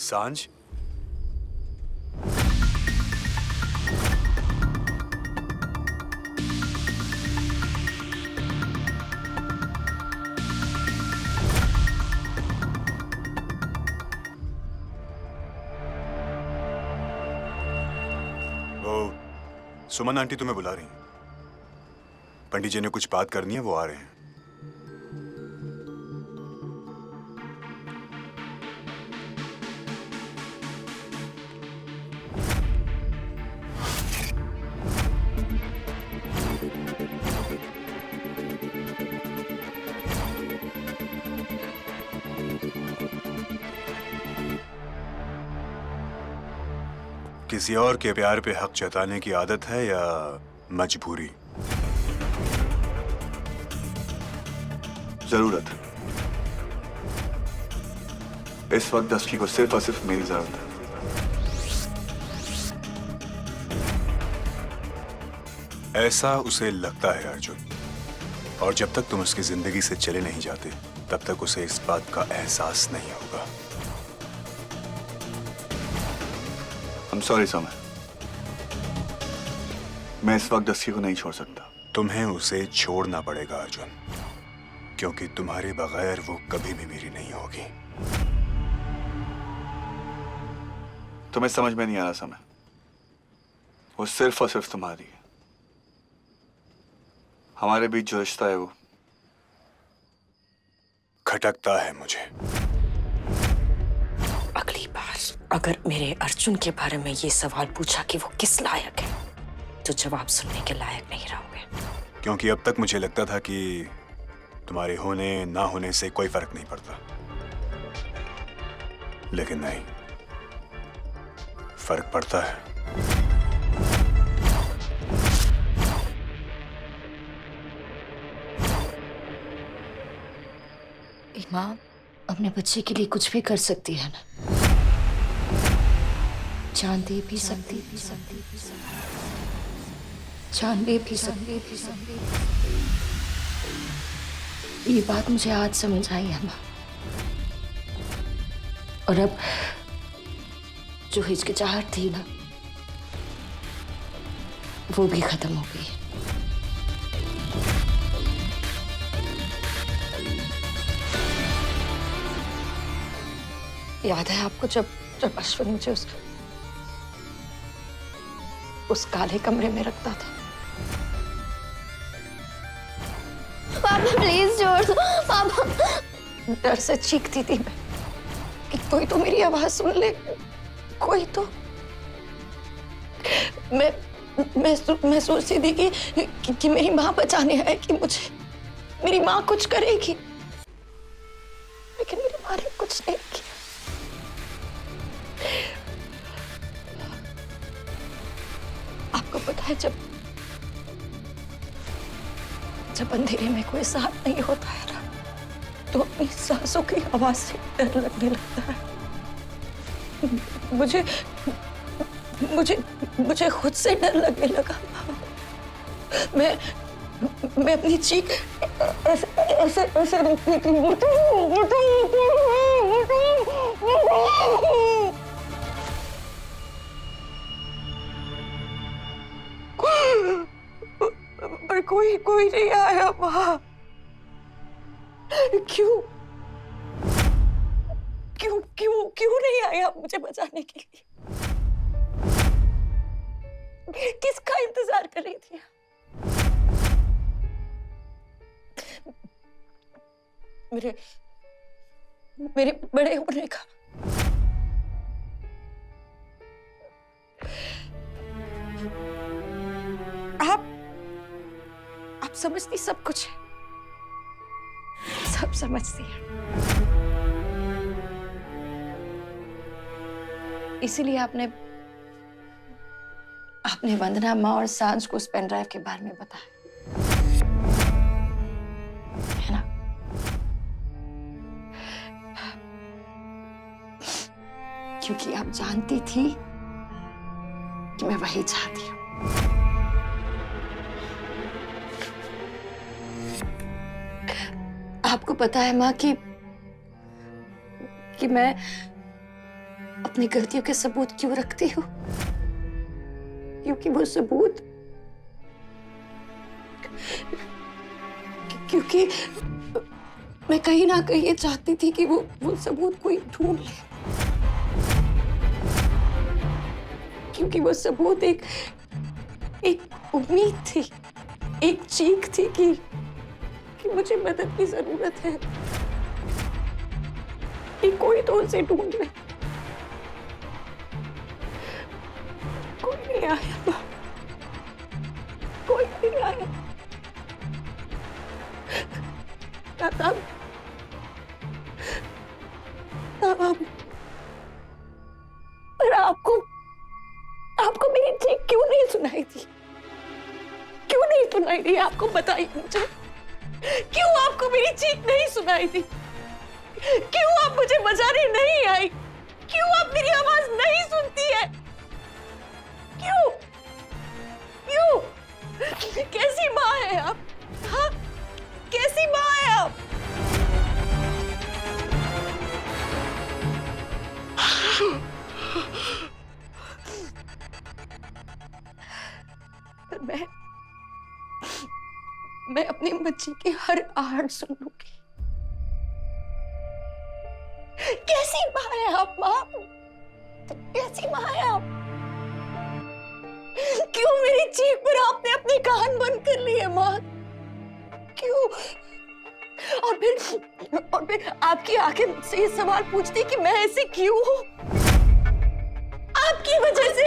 सांझ, वो सुमन आंटी तुम्हें बुला रही हैं। पंडित जी ने कुछ बात करनी है, वो आ रहे हैं। किसी और के प्यार पे हक जताने की आदत है या मजबूरी? जरूरत। इस वक्त दस्ती को सिर्फ और सिर्फ मेरी जरूरत है। ऐसा उसे लगता है अर्जुन, और जब तक तुम उसकी जिंदगी से चले नहीं जाते तब तक उसे इस बात का एहसास नहीं होगा। I'm sorry समय, मैं इस वक्त दस्ती को नहीं छोड़ सकता। तुम्हें उसे छोड़ना पड़ेगा अर्जुन, क्योंकि तुम्हारे बगैर वो कभी भी मेरी नहीं होगी। तुम्हें समझ में नहीं आ रहा समय, वो सिर्फ और सिर्फ तुम्हारी है। हमारे बीच जो रिश्ता है वो खटकता है मुझे। अगली बार अगर मेरे अर्जुन के बारे में ये सवाल पूछा कि वो किस लायक है, तो जवाब सुनने के लायक नहीं रहोगे। क्योंकि अब तक मुझे लगता था कि तुम्हारे होने ना होने से कोई फर्क नहीं पड़ता, लेकिन नहीं, फर्क पड़ता है। माँ अपने बच्चे के लिए कुछ भी कर सकती है ना, जान दे भी सकती, जान दे भी सकती। ये बात मुझे आज समझ आई है माँ, और अब जो हिचकिचाहट थी ना, वो भी खत्म हो गई। याद है आपको जब जब अश्विन मुझे उस काले कमरे में रखता था? पापा प्लीज छोड़ दो पापा। डर से चीखती थी मैं कि कोई तो मेरी आवाज सुन ले, कोई तो। मैं सोचती थी कि मेरी माँ बचाने आए, कि मुझे मेरी माँ कुछ करेगी, लेकिन मेरी माँ ने कुछ नहीं किया। आपको पता है, जब अंधेरे में कोई साथ नहीं होता है ना, तो अपनी सांसों की आवाज से डर लगने लगता है। मुझे खुद से डर लगने लगा। मैं अपनी चीख ऐसे रखती थी। पर कोई नहीं आया वहां। क्यों नहीं आया मुझे बचाने के लिए? किसका इंतजार कर रही थी? मेरे बड़े होने का। आप समझती सब कुछ है, सब समझती है। इसीलिए आपने वंदना माँ और सांझ को उस पेन ड्राइव के बारे में बताया, है ना? क्योंकि आप जानती थी कि मैं वही चाहती हूँ। आपको पता है माँ कि अपनी गलतियों के सबूत क्यों रखती हो? क्योंकि वो सबूत, क्योंकि मैं कहीं ना कहीं ये चाहती थी कि वो सबूत कोई ढूंढ ले, क्योंकि वो सबूत एक उम्मीद थी, एक चीख थी कि मुझे मदद की जरूरत है, कि कोई तो उसे ढूंढ ले। कोई नहीं आया, कोई नहीं आया। तब पर आपको मेरी चीख क्यों नहीं सुनाई थी? क्यों नहीं सुनाई थी? आपको बताइए मुझे, क्यों आपको मेरी चीख नहीं सुनाई थी? क्यों आप मुझे बचाने नहीं आई? क्यों आप मेरी आवाज नहीं सुनती है? क्यों? क्यों? कैसी माँ है आप? हाँ, कैसी माँ है आप? पर मैं अपनी बच्ची की हर आहट सुन लूंगी। कैसी माँ है आप माँ? कैसी माँ है आप? क्यों मेरी चीख पर आपने अपने कान बंद कर लिए माँ? क्यों? और फिर आपकी आंखें मुझसे ये सवाल पूछती कि मैं ऐसे क्यों हूँ? आपकी वजह से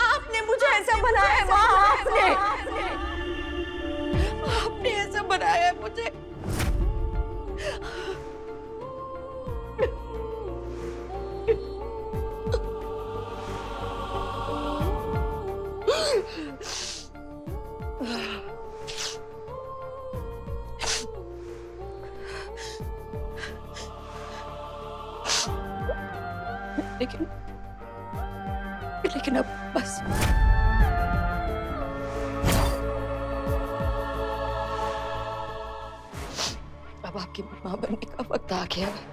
आपने मुझे ऐसा बनाया है माँ, आपने ऐसा बनाया है मुझे। लेकिन अब बस अब आपकी माँ बनने का वक्त आ गया है।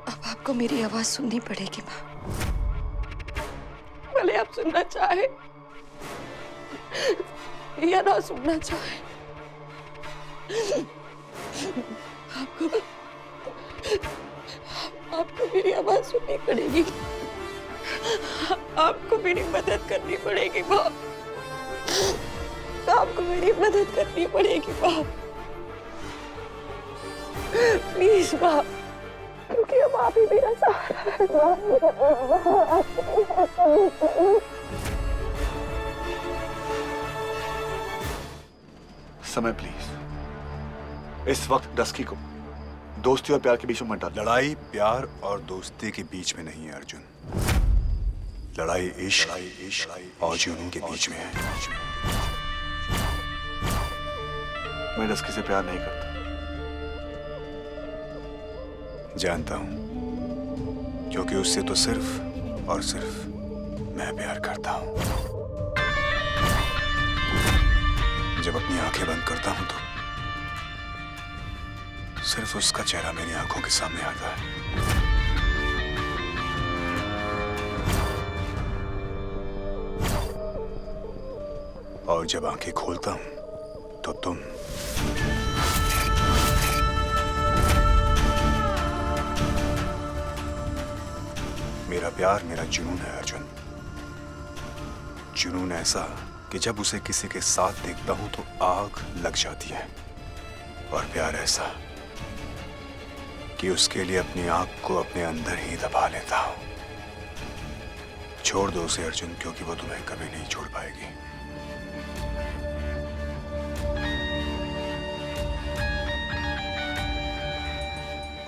अब आपको मेरी आवाज सुननी पड़ेगी माँ, भले आप सुनना चाहे या ना सुनना चाहे। आपको मेरी आवाज सुननी पड़ेगी, आपको मेरी मदद करनी पड़ेगी माँ, आपको मेरी मदद करनी पड़ेगी माँ, प्लीज माँ, क्योंकि अब आप ही मेरा सहारा है माँ। समय प्लीज। इस वक्त डस्की को दोस्ती और प्यार के बीच में मत डाल। लड़ाई प्यार और दोस्ती के बीच में नहीं है अर्जुन, लड़ाई इश्क और जुनून के बीच में है। मैं डस्की से प्यार नहीं करता। जानता हूं, क्योंकि उससे तो सिर्फ और सिर्फ मैं प्यार करता हूं। जब अपनी आंखें बंद करता हूं तो सिर्फ उसका चेहरा मेरी आंखों के सामने आता है। और जब आंखें खोलता हूं तो तुम। मेरा प्यार मेरा जुनून है अर्जुन, जुनून ऐसा कि जब उसे किसी के साथ देखता हूं तो आग लग जाती है, और प्यार ऐसा कि उसके लिए अपनी आग को अपने अंदर ही दबा लेता हूं। छोड़ दो उसे अर्जुन, क्योंकि वो तुम्हें कभी नहीं छोड़ पाएगी।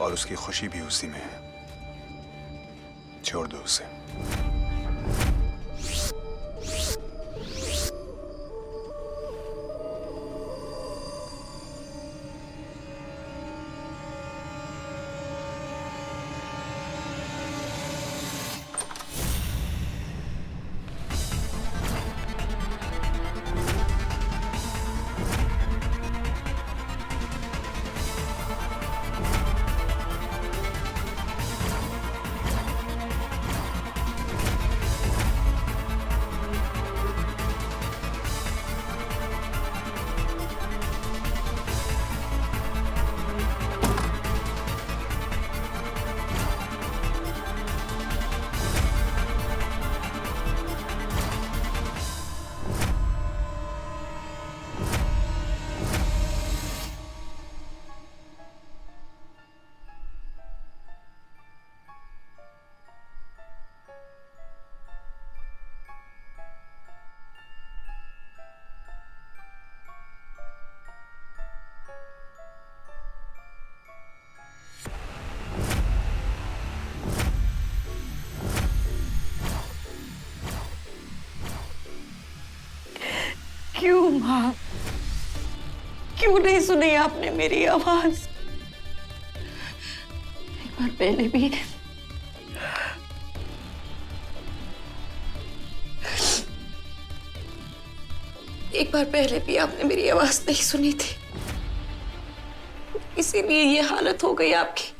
और उसकी खुशी भी उसी में है। छोड़ दो उसे। माँ, क्यों नहीं सुनी आपने मेरी आवाज? एक बार पहले भी आपने मेरी आवाज नहीं सुनी थी, इसीलिए ये हालत हो गई आपकी।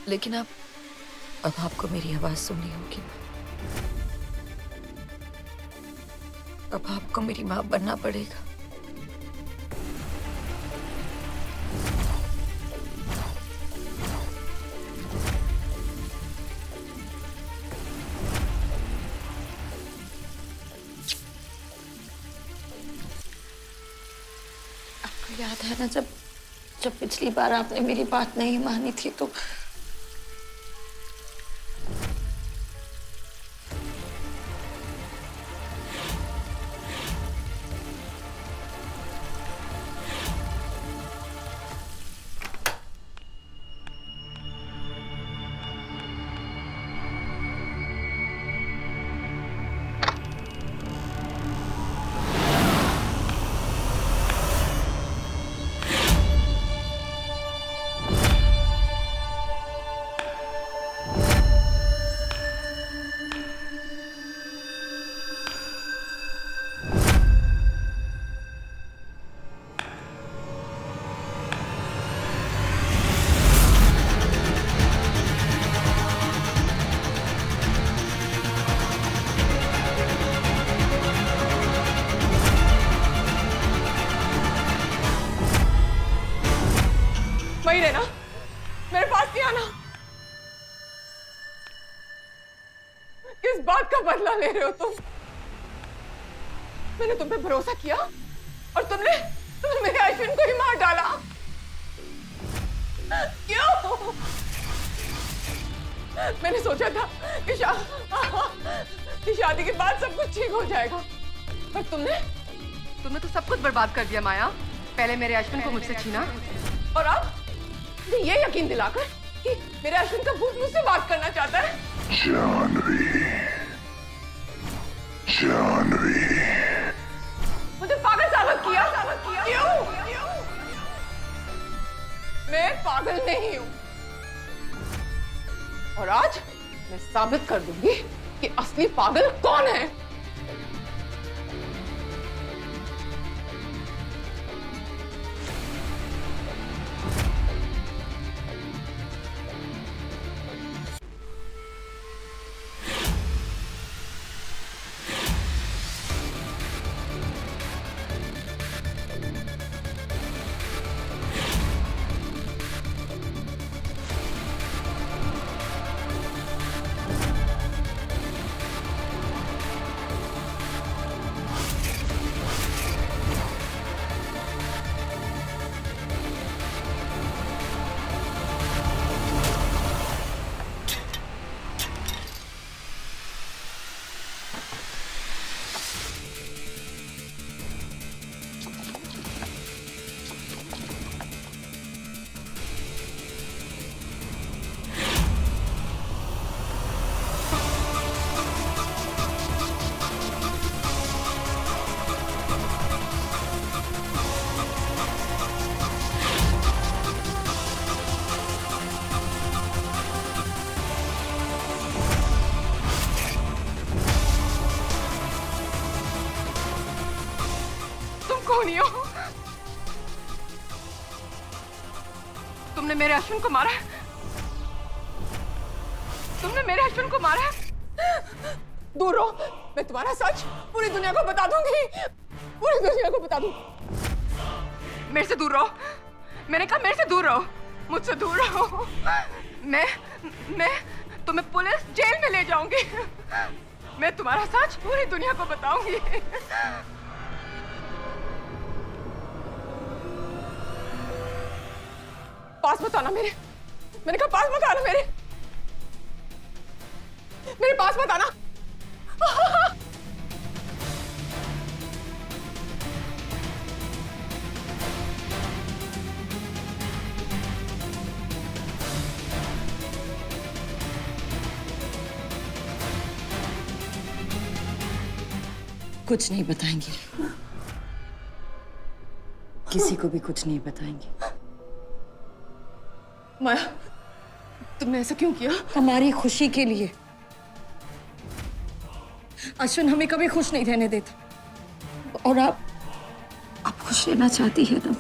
लेकिन अब आपको मेरी आवाज सुननी होगी। अब आपको मेरी मां बनना पड़ेगा। आपको याद है ना, जब पिछली बार आपने मेरी बात नहीं मानी थी तो वही रहना, मेरे पास नहीं आना। किस बात का बदला ले रहे हो तुम? मैंने तुम पे भरोसा किया और तुमने मेरे अश्विन को ही मार डाला। क्यों? मैंने सोचा था कि शादी के बाद सब कुछ ठीक हो जाएगा, पर तुमने तो सब कुछ बर्बाद कर दिया माया। पहले मेरे अश्विन को मुझसे छीना और अब ये यकीन दिलाकर कि मेरे अश्विन का भूत मुझसे बात करना चाहता है। जानवी, मुझे पागल साबित किया। क्यों? मैं पागल नहीं हूं, और आज मैं साबित कर दूंगी कि असली पागल कौन है। कौन हो? तुमने मेरे अश्विन को मारा है? तुमने मेरे अश्विन को मारा है? दूर रहो, मैं तुम्हारा सच पूरी दुनिया को बता दूंगी। पूरी दुनिया को बता दूंगी। मेरे से दूर रहो। मैंने कहा मेरे से दूर रहो, मुझसे दूर रहो। मैं तुम्हें पुलिस जेल में ले जाऊंगी। मैं तुम्हारा सच पूरी दुनिया को बताऊंगी। पास मत आना मेरे। मैंने कहा पास मत आना मेरे पास मत आना। कुछ नहीं बताएंगे, किसी को भी कुछ नहीं बताएंगे। माया, तुमने ऐसा क्यों किया? हमारी खुशी के लिए। अश्विन हमें कभी खुश नहीं रहने देता, और आप खुश रहना चाहती है ना?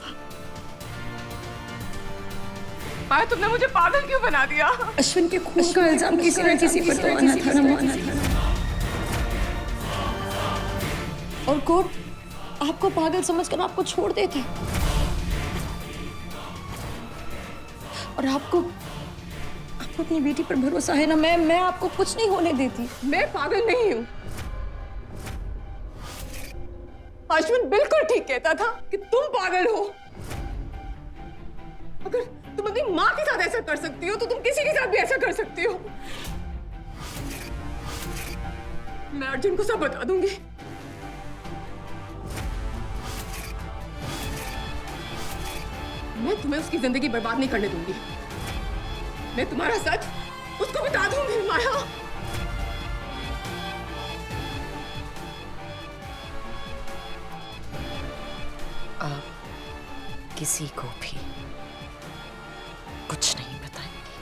माया, तुमने मुझे पागल क्यों बना दिया? अश्विन के खून का इल्जाम किसी न किसी पर तो आना था ना। और कोर्ट आपको पागल समझकर आपको छोड़ देते, और आपको अपनी बेटी पर भरोसा है ना। मैं आपको कुछ नहीं होने देती। मैं पागल नहीं हूं। अश्विन बिल्कुल ठीक कहता था कि तुम पागल हो। अगर तुम अपनी माँ के साथ ऐसा कर सकती हो तो तुम किसी के साथ भी ऐसा कर सकती हो। मैं अर्जुन को सब बता दूंगी। मैं तुम्हें उसकी जिंदगी बर्बाद नहीं करने दूंगी। मैं तुम्हारा सच उसको बता दूंगी माया। आप किसी को भी कुछ नहीं बताएंगे।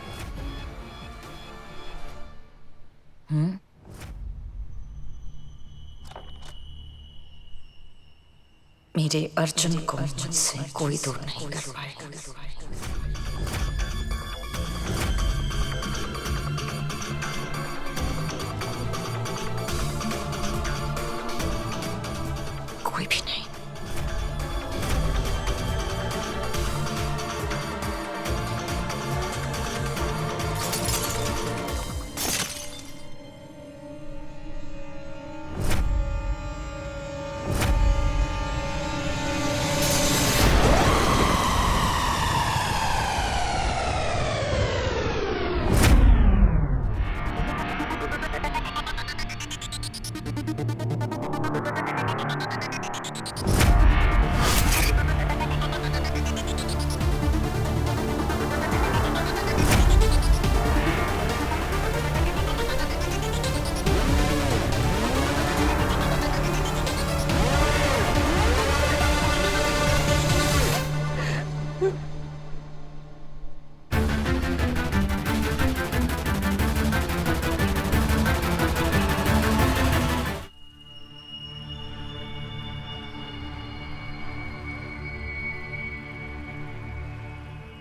मेरे अर्जुन को मुझसे कोई दूर नहीं कर पाएगा। कोई भी नहीं।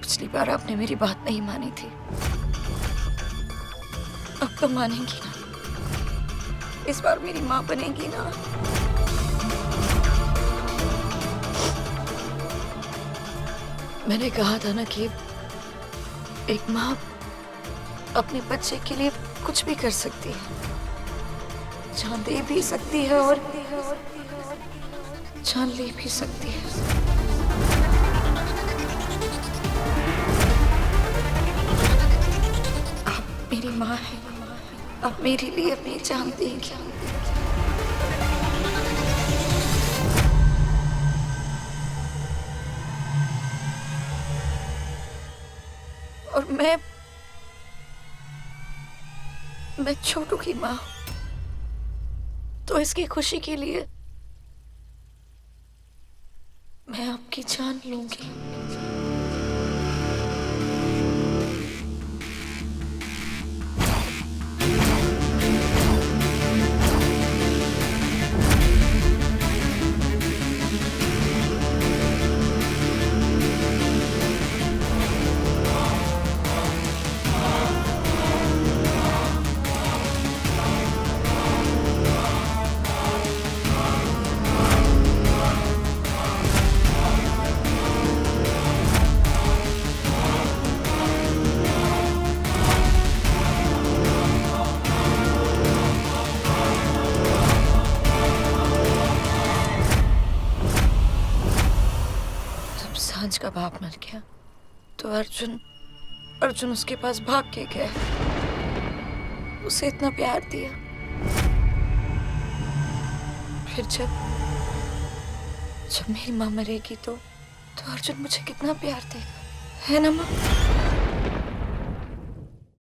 पिछली बार आपने मेरी बात नहीं मानी थी, अब तो मानेंगी ना? इस बार मेरी माँ बनेगी ना? मैंने कहा था ना कि एक माँ अपने बच्चे के लिए कुछ भी कर सकती है, जान दे भी सकती है और जान ले भी सकती है। मेरी माँ है, अब मेरे लिए अपनी जान देंगी। और मैं छोटू की माँ, तो इसकी खुशी के लिए मैं आपकी जान लूंगी। सांझ का बाप मर गया तो अर्जुन उसके पास भाग के गया, उसे इतना प्यार दिया। फिर जब मेरी माँ मरेगी तो अर्जुन मुझे कितना प्यार देगा, है ना माँ?